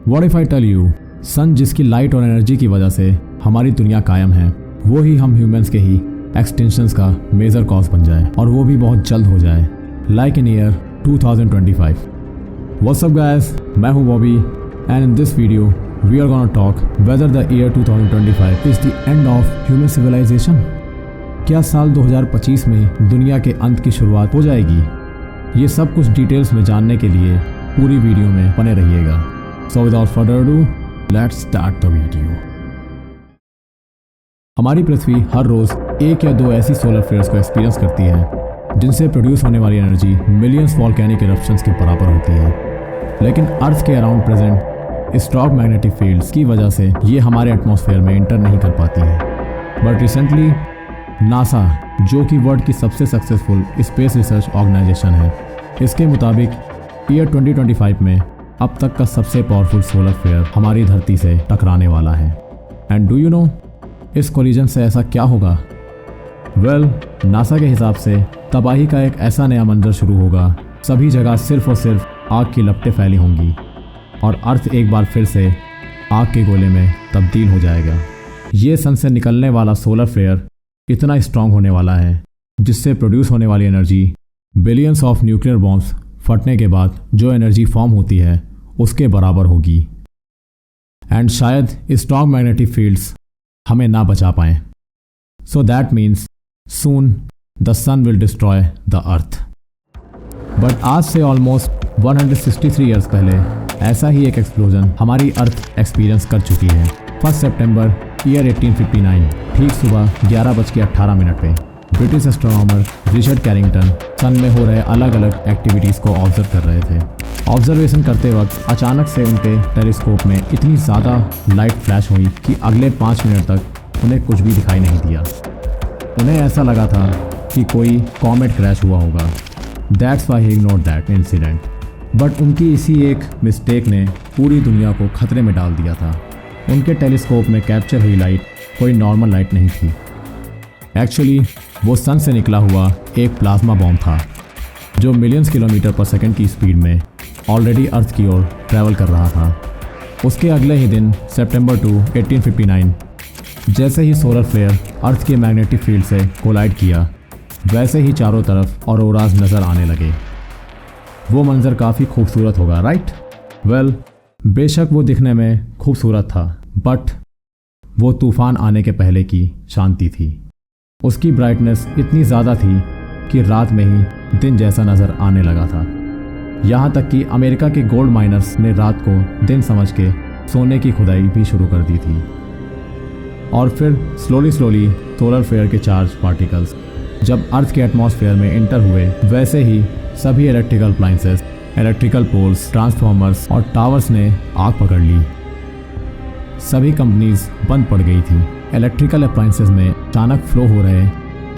What if I tell you, sun जिसकी light और energy की वजह से हमारी दुनिया कायम है, वो ही हम ह्यूमंस के ही एक्सटेंशंस का मेजर कॉज बन जाए, और वो भी बहुत जल्द हो जाए, like in year 2025। What's up guys, मैं हूँ Bobby and in this video we are gonna talk whether the year 2025 is the end of human civilisation. क्या साल 2025 में दुनिया के अंत की शुरुआत हो जाएगी? ये सब कुछ डिटेल्स में जानने के लिए पूरी वीडियो में बने रहिएगा। So without further ado, let's start the video. हमारी पृथ्वी हर रोज एक या दो ऐसी सोलर फ्लेयर्स को एक्सपीरियंस करती है जिनसे प्रोड्यूस होने वाली एनर्जी मिलियंस वॉल्केनिक इरप्शंस के बराबर होती है। लेकिन अर्थ के around present strong magnetic fields की वजह से ये हमारे एटमॉस्फेयर में इंटर नहीं कर पाती है। बट रिसेंटली नासा, जो कि वर्ल्ड की सबसे सक्सेसफुल स्पेस रिसर्च ऑर्गेनाइजेशन है, इसके मुताबिक ईयर 2025 में अब तक का सबसे पावरफुल सोलर फ्लेयर हमारी धरती से टकराने वाला है। एंड डू यू नो इस कोलिजन से ऐसा क्या होगा? वेल, नासा के हिसाब से तबाही का एक ऐसा नया मंजर शुरू होगा। सभी जगह सिर्फ और सिर्फ आग की लपटें फैली होंगी और अर्थ एक बार फिर से आग के गोले में तब्दील हो जाएगा। ये सन से निकलने वाला सोलर फ्लेयर इतना स्ट्रांग होने वाला है जिससे प्रोड्यूस होने वाली energy billions of nuclear bombs फटने के बाद जो एनर्जी फॉर्म होती है उसके बराबर होगी। एंड शायद स्ट्रांग मैग्नेटिक फील्ड्स हमें ना बचा पाएं। So that means soon the sun will destroy the earth. But आज से ऑलमोस्ट 163 ईयर्स पहले ऐसा ही एक एक्सप्लोजन हमारी अर्थ एक्सपीरियंस कर चुकी है। 1 सितंबर ईयर 1859 ठीक सुबह 11:18 पे ब्रिटिश एस्ट्रोनॉमर रिचर्ड कैरिंगटन सन में हो रहे अलग अलग एक्टिविटीज़ को ऑब्जर्व कर रहे थे। ऑब्जर्वेशन करते वक्त अचानक से उनके टेलीस्कोप में इतनी ज़्यादा लाइट फ्लैश हुई कि अगले 5 मिनट तक उन्हें कुछ भी दिखाई नहीं दिया। उन्हें ऐसा लगा था कि कोई कॉमेट क्रैश हुआ होगा। That's why he ignored that incident. But उनकी इसी एक मिस्टेक ने पूरी दुनिया को खतरे में डाल दिया था। उनके टेलीस्कोप में कैप्चर हुई लाइट कोई नॉर्मल लाइट नहीं थी। एक्चुअली वो सन से निकला हुआ एक प्लाज्मा बॉम्ब था जो मिलियंस किलोमीटर पर सेकंड की स्पीड में ऑलरेडी अर्थ की ओर ट्रैवल कर रहा था। उसके अगले ही दिन सितंबर 2, 1859 जैसे ही सोलर फ्लेयर अर्थ के मैग्नेटिक फील्ड से कोलाइड किया, वैसे ही चारों तरफ ऑरोराज नज़र आने लगे। वो मंजर काफ़ी खूबसूरत होगा, राइट? वेल, बेशक वो दिखने में खूबसूरत था, बट वो तूफान आने के पहले की शांति थी। उसकी ब्राइटनेस इतनी ज़्यादा थी कि रात में ही दिन जैसा नज़र आने लगा था। यहाँ तक कि अमेरिका के गोल्ड माइनर्स ने रात को दिन समझ के सोने की खुदाई भी शुरू कर दी थी। और फिर स्लोली सोलर फ्लेयर के चार्ज पार्टिकल्स जब अर्थ के एटमॉस्फेयर में इंटर हुए, वैसे ही सभी electrical appliances, electrical poles, transformers और टावर्स ने आग पकड़ ली। सभी कंपनीज बंद पड़ गई थी। इलेक्ट्रिकल अप्लायंसेस में अचानक फ्लो हो रहे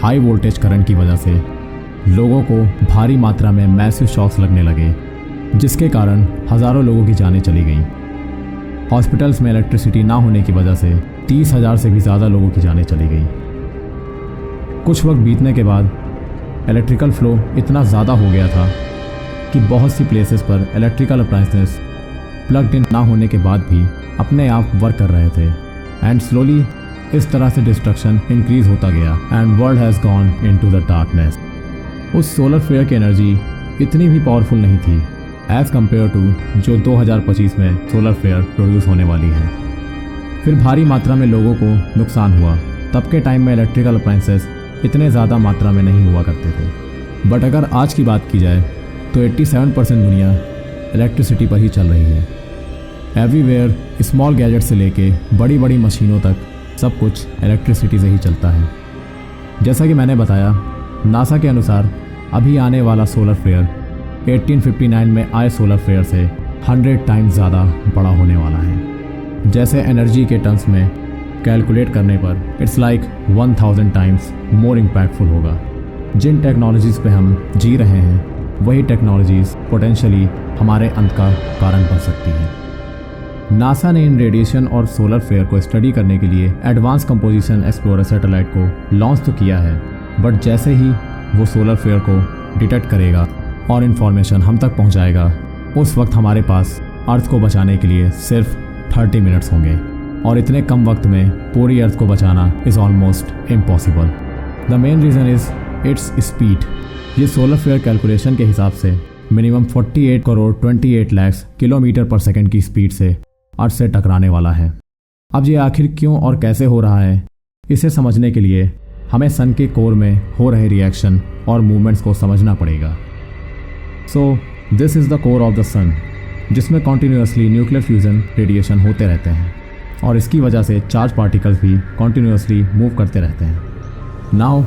हाई वोल्टेज करंट की वजह से लोगों को भारी मात्रा में मैसिव शॉक्स लगने लगे, जिसके कारण हज़ारों लोगों की जानें चली गईं। हॉस्पिटल्स में इलेक्ट्रिसिटी ना होने की वजह से 30,000 से भी ज़्यादा लोगों की जानें चली गईं। कुछ वक्त बीतने के बाद इलेक्ट्रिकल फ्लो इतना ज़्यादा हो गया था कि बहुत सी प्लेसेस पर इलेक्ट्रिकल अप्लायंसेस प्लग्ड इन ना होने के बाद भी अपने आप वर्क कर रहे थे। एंड स्लोली इस तरह से डिस्ट्रक्शन इंक्रीज होता गया and world has gone into the darkness. उस सोलर फ्लेयर की एनर्जी इतनी भी पावरफुल नहीं थी एज़ कम्पेयर टू जो 2025 में सोलर फ्लेयर प्रोड्यूस होने वाली है। फिर भारी मात्रा में लोगों को नुकसान हुआ। तब के टाइम में इलेक्ट्रिकल अप्लायंसेस इतने ज़्यादा मात्रा में नहीं हुआ करते थे। बट अगर आज की बात की जाए तो 87% दुनिया इलेक्ट्रिसिटी पर ही चल रही है। एवरीवेयर स्मॉल गैजेट से लेके बड़ी बड़ी मशीनों तक सब कुछ इलेक्ट्रिसिटी से ही चलता है। जैसा कि मैंने बताया, नासा के अनुसार अभी आने वाला सोलर फ्लेयर 1859 में आए सोलर फ्लेयर से 100 टाइम्स ज़्यादा बड़ा होने वाला है। जैसे एनर्जी के टर्म्स में कैलकुलेट करने पर it's like 1000 times more impactful होगा। जिन टेक्नोलॉजीज़ पे हम जी रहे हैं, वही टेक्नोलॉजीज़ पोटेंशियली हमारे अंत का कारण बन सकती हैं। नासा ने इन रेडिएशन और सोलर फ्लेयर को स्टडी करने के लिए एडवांस कंपोजिशन एक्सप्लोरर सैटेलाइट को लॉन्च तो किया है, बट जैसे ही वो सोलर फ्लेयर को डिटेक्ट करेगा और इन्फॉर्मेशन हम तक पहुंचाएगा, उस वक्त हमारे पास अर्थ को बचाने के लिए सिर्फ 30 मिनट्स होंगे और इतने कम वक्त में पूरी अर्थ को बचाना is almost impossible. The main reason is its speed. ये सोलर फ्लेयर कैलकुलेशन के हिसाब से मिनिमम 48 करोड़ 28 लाख किलोमीटर पर सेकंड की स्पीड से अर्थ से टकराने वाला है। अब ये आखिर क्यों और कैसे हो रहा है, इसे समझने के लिए हमें सन के कोर में हो रहे रिएक्शन और मूवमेंट्स को समझना पड़ेगा। So this is the core of the sun, जिसमें कॉन्टीन्यूसली न्यूक्लियर फ्यूजन रेडिएशन होते रहते हैं और इसकी वजह से चार्ज पार्टिकल्स भी कॉन्टीन्यूसली मूव करते रहते हैं। Now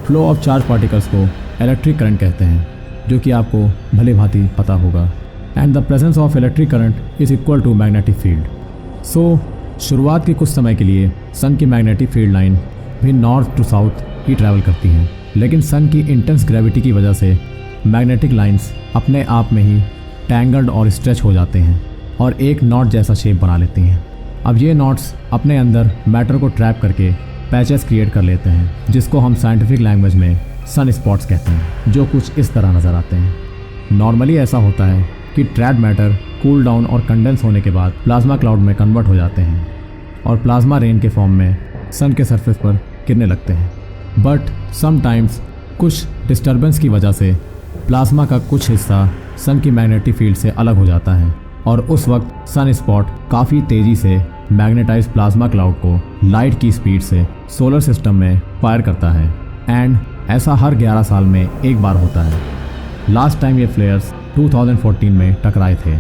flow of charge particles को इलेक्ट्रिक करंट कहते हैं, जो कि आपको भले भांति पता होगा। And the presence of electric current is equal to magnetic field. So शुरुआत के कुछ समय के लिए सन की मैग्नेटिक फील्ड लाइन भी नॉर्थ टू साउथ ही ट्रैवल करती हैं, लेकिन सन की इंटेंस ग्रेविटी की वजह से मैग्नेटिक लाइंस अपने आप में ही टैंगल्ड और स्ट्रेच हो जाते हैं और एक नॉट जैसा शेप बना लेती हैं। अब ये नॉट्स अपने अंदर मैटर को ट्रैप करके पैचेस क्रिएट कर लेते हैं, जिसको हम साइंटिफिक लैंग्वेज में सन स्पॉट्स कहते हैं, जो कुछ इस तरह नज़र आते हैं। नॉर्मली ऐसा होता है कि ट्रैप मैटर कूल डाउन और कंडेंस होने के बाद प्लाज्मा क्लाउड में कन्वर्ट हो जाते हैं और प्लाज्मा रेन के फॉर्म में सन के सरफेस पर गिरने लगते हैं। बट समटाइम्स कुछ डिस्टर्बेंस की वजह से प्लाज्मा का कुछ हिस्सा सन की मैग्नेटिक फील्ड से अलग हो जाता है और उस वक्त सन स्पॉट काफ़ी तेज़ी से मैग्नेटाइज प्लाज्मा क्लाउड को लाइट की स्पीड से सोलर सिस्टम में फायर करता है। एंड ऐसा हर 11 साल में एक बार होता है। लास्ट टाइम ये फ्लेयर्स 2014 में टकराए थे,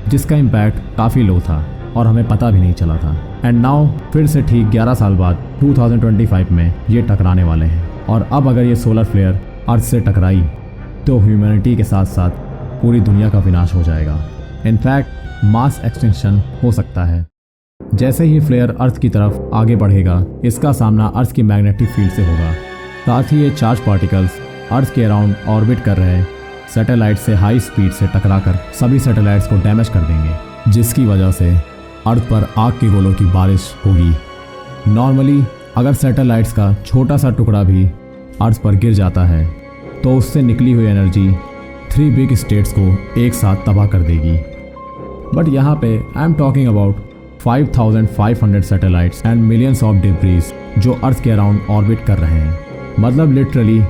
जिसका इम्पैक्ट काफ़ी लो था और हमें पता भी नहीं चला था। एंड नाउ फिर से ठीक 11 साल बाद 2025 में ये टकराने वाले हैं। और अब अगर ये सोलर फ्लेयर अर्थ से टकराई तो ह्यूमैनिटी के साथ साथ पूरी दुनिया का विनाश हो जाएगा। इनफैक्ट मास एक्सटिंक्शन हो सकता है। जैसे ही फ्लेयर अर्थ की तरफ आगे बढ़ेगा, इसका सामना अर्थ की मैग्नेटिक फील्ड से होगा। साथ ही ये चार्ज पार्टिकल्स अर्थ के अराउंड ऑर्बिट कर रहे सैटेलाइट से हाई स्पीड से टकराकर सभी सैटेलाइट्स को डैमेज कर देंगे, जिसकी वजह से अर्थ पर आग के गोलों की बारिश होगी। नॉर्मली अगर सैटेलाइट्स का छोटा सा टुकड़ा भी अर्थ पर गिर जाता है तो उससे निकली हुई एनर्जी 3 बिग स्टेट्स को एक साथ तबाह कर देगी। बट यहाँ पे I am talking about 5500 satellites and millions of debris जो अर्थ के अराउंड ऑर्बिट कर रहे हैं। मतलब लिटरली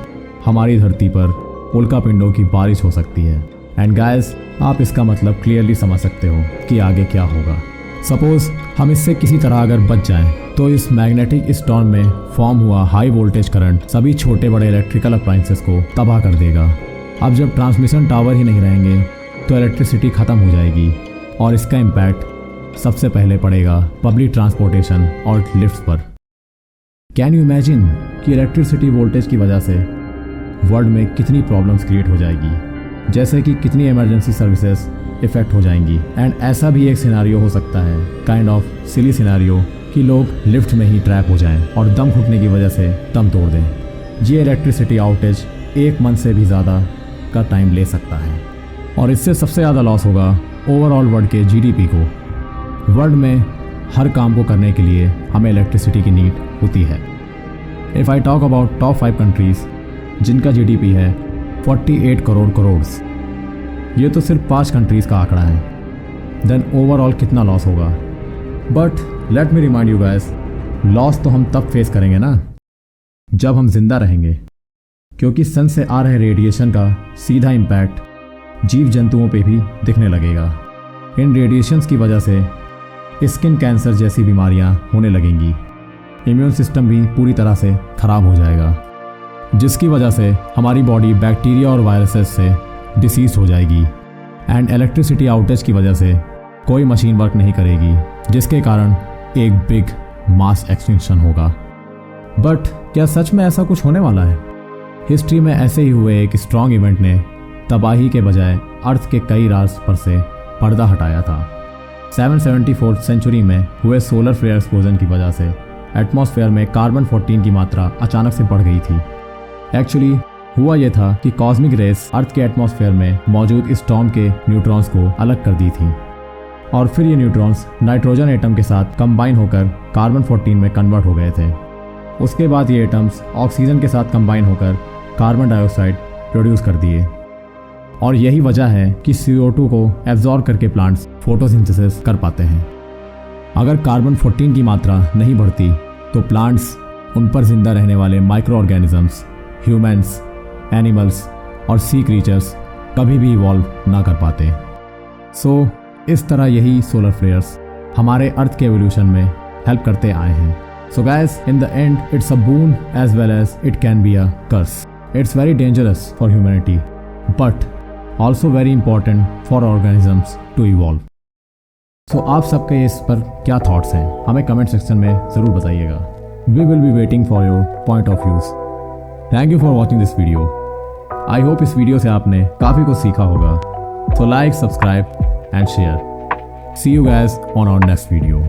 हमारी धरती पर उल्का पिंडों की बारिश हो सकती है। एंड गाइस, आप इसका मतलब क्लियरली समझ सकते हो कि आगे क्या होगा। सपोज हम इससे किसी तरह अगर बच जाएं तो इस मैग्नेटिक स्टॉर्म में फॉर्म हुआ हाई वोल्टेज करंट सभी छोटे बड़े इलेक्ट्रिकल अप्लायंसेस को तबाह कर देगा। अब जब ट्रांसमिशन टावर ही नहीं रहेंगे तो इलेक्ट्रिसिटी ख़त्म हो जाएगी और इसका इम्पैक्ट सबसे पहले पड़ेगा पब्लिक ट्रांसपोर्टेशन और लिफ्ट्स पर। कैन यू इमेजिन कि इलेक्ट्रिसिटी वोल्टेज की वजह से वर्ल्ड में कितनी प्रॉब्लम्स क्रिएट हो जाएगी, जैसे कि कितनी इमरजेंसी सर्विसेज इफेक्ट हो जाएंगी। एंड ऐसा भी एक सिनारियो हो सकता है, काइंड ऑफ सिली सिनारियो, कि लोग लिफ्ट में ही ट्रैप हो जाएं और दम घुटने की वजह से दम तोड़ दें। ये इलेक्ट्रिसिटी आउटेज 1 मंथ से भी ज़्यादा का टाइम ले सकता है और इससे सबसे ज़्यादा लॉस होगा ओवरऑल वर्ल्ड के जीडीपी को। वर्ल्ड में हर काम को करने के लिए हमें इलेक्ट्रिसिटी की नीड होती है। If I talk about top 5 countries जिनका जीडीपी है 48 करोड़, ये तो सिर्फ 5 कंट्रीज़ का आंकड़ा है। देन ओवरऑल कितना लॉस होगा। But let me remind you guys, loss तो हम तब फेस करेंगे ना जब हम जिंदा रहेंगे, क्योंकि सन से आ रहे रेडिएशन का सीधा इम्पैक्ट जीव जंतुओं पे भी दिखने लगेगा। इन रेडिएशंस की वजह से स्किन कैंसर जैसी बीमारियां होने लगेंगी। इम्यून सिस्टम भी पूरी तरह से ख़राब हो जाएगा, जिसकी वजह से हमारी बॉडी बैक्टीरिया और वायरसेस से डिसीज हो जाएगी। एंड इलेक्ट्रिसिटी आउटेज की वजह से कोई मशीन वर्क नहीं करेगी, जिसके कारण एक बिग मास एक्सटिंक्शन होगा। बट क्या सच में ऐसा कुछ होने वाला है? हिस्ट्री में ऐसे ही हुए एक स्ट्रॉन्ग इवेंट ने तबाही के बजाय अर्थ के कई राज पर से पर्दा हटाया था। 774 सेंचुरी में हुए सोलर फ्लेयर एक्सप्लोजन की वजह से एटमॉस्फेयर में कार्बन 14 की मात्रा अचानक से बढ़ गई थी। एक्चुअली हुआ यह था कि कॉस्मिक रेस अर्थ के एटमॉस्फेयर में मौजूद स्टॉर्म के न्यूट्रॉन्स को अलग कर दी थी और फिर ये न्यूट्रॉन्स नाइट्रोजन एटम के साथ कंबाइन होकर कार्बन 14 में कन्वर्ट हो गए थे। उसके बाद ये एटम्स ऑक्सीजन के साथ कंबाइन होकर कार्बन डाइऑक्साइड प्रोड्यूस कर दिए और यही वजह है कि CO2 को एब्जॉर्ब करके प्लांट्स फोटोसिंथेसिस कर पाते हैं। अगर कार्बन 14 की मात्रा नहीं बढ़ती तो प्लांट्स, उन पर जिंदा रहने वाले माइक्रो ऑर्गेनिजम्स, ह्यूमंस, एनिमल्स और सी क्रीचर्स कभी भी इवॉल्व ना कर पाते। सो इस तरह यही सोलर फ्लेयर्स हमारे अर्थ के एवोल्यूशन में हेल्प करते आए हैं। So guys, in the end it's a boon as well as it can be a curse. It's very dangerous for humanity but also very important for organisms to evolve. So आप सबके इस पर क्या thoughts हैं, हमें comment section में ज़रूर बताइएगा। We will be waiting for your point of views. Thank you for watching this video. I hope इस वीडियो से आपने काफ़ी कुछ सीखा होगा। So like, subscribe and share. See you guys on our next video.